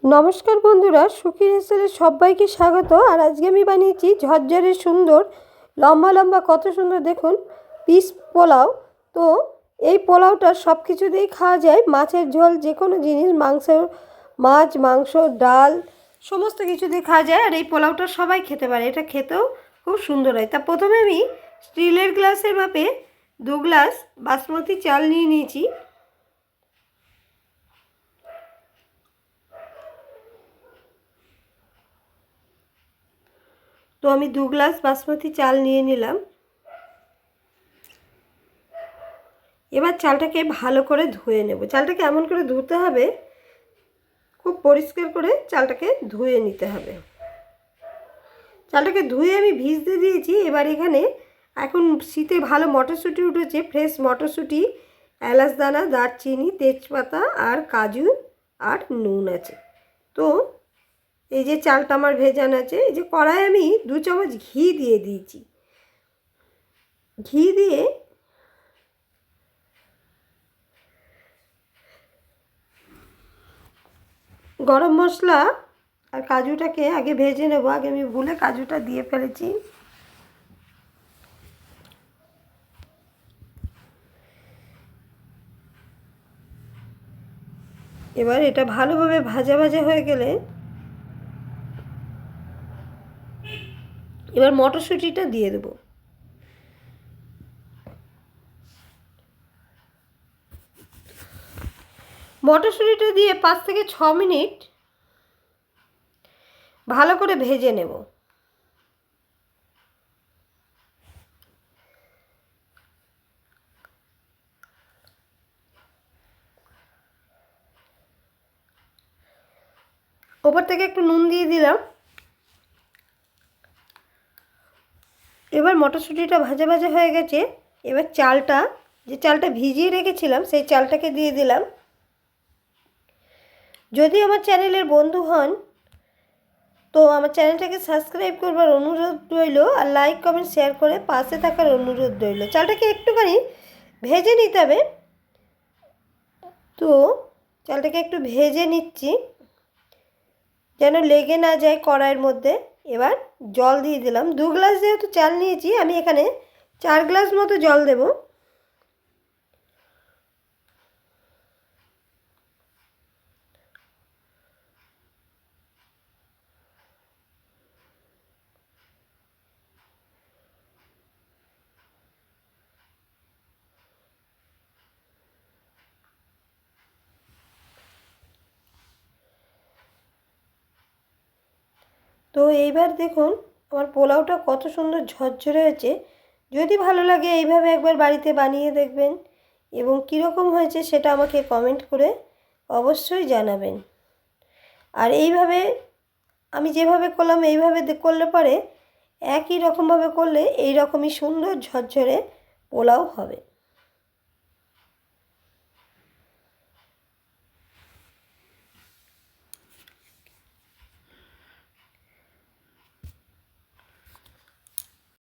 নমস্কার বন্ধুরা, সুখী রেসিপিতে সবাইকে স্বাগত। আর আজকে আমি বানিয়েছি ঝরঝরে সুন্দর লম্বা লম্বা কত সুন্দর দেখুন পিস পোলাও। তো এই পোলাওটা সব কিছু দিয়েই খাওয়া যায়, মাছের ঝোল, যে কোনো জিনিস, মাছ মাংস ডাল সমস্ত কিছু দিয়ে খাওয়া যায়। আর এই পোলাওটা সবাই খেতে পারে, এটা খেতেও খুব সুন্দর হয়। তা প্রথমে আমি স্টিলের গ্লাসের মাপে 2 গ্লাস বাসমতি চাল নিয়ে নিয়েছি। তো আমি 2 গ্লাস বাসমতি চাল নিয়ে নিলাম। এবার চালটাকে ভালো করে ধুয়ে নেব। চালটাকে এমন করে ধুতে হবে, খুব পরিষ্কার করে চালটাকে ধুয়ে নিতে হবে। চালটাকে ধুয়ে আমি ভিজতে দিয়েছি। এবার এখানে এখন শীতে ভালো মটরশুঁটি উঠেছে, ফ্রেশ মটরশুঁটি, এলাচ দানা, দারচিনি, তেজপাতা আর কাজু আর নুন আছে। তো এই যে চালটা আমার ভেজানো আছে, এই যে কড়াই আমি 2 চামচ ঘি দিয়ে দিয়েছি। ঘি দিয়ে গরম মশলা আর কাজুটাকে আগে ভেজে নেব। আগে আমি ভুলে কাজুটা দিয়ে ফেলেছি। এবার এটা ভালোভাবে ভাজা ভাজা হয়ে গেলে এবার মটরশুঁটিটা দিয়ে দেব। মটরশুঁটিটা দিয়ে 5 থেকে 6 মিনিট ভালো করে ভেজে নেব। ওপর থেকে একটু নুন দিয়ে দিলাম। এবার মটরশুঁটিটা ভাজা ভাজা হয়ে গেছে। এবার যে চালটা ভিজিয়ে রেখেছিলাম সেই চালটাকে দিয়ে দিলাম। যদি আমার চ্যানেলের বন্ধু হন তো আমার চ্যানেলটাকে সাবস্ক্রাইব করবার অনুরোধ রইল, আর লাইক কমেন্ট শেয়ার করে পাশে থাকার অনুরোধ রইল। চালটাকে একটুখানি ভেজে নিতে হবে। তো চালটাকে একটু ভেজে নিচ্ছি যেন লেগে না যায় কড়াইয়ের মধ্যে। এবার জল দিয়ে দিলাম। 2 গ্লাস যেহেতু চাল নিয়েছি, আমি এখানে 4 গ্লাস মতো জল দেব। তো এইবার দেখুন আমার পোলাওটা কত সুন্দর ঝরঝরে হয়েছে। যদি ভালো লাগে এইভাবে একবার বাড়িতে বানিয়ে দেখবেন, এবং কীরকম হয়েছে সেটা আমাকে কমেন্ট করে অবশ্যই জানাবেন। আর এইভাবে আমি যেভাবে করলাম এইভাবে করলে পরে একই রকমভাবে করলে এই রকমই সুন্দর ঝরঝরে পোলাও হবে।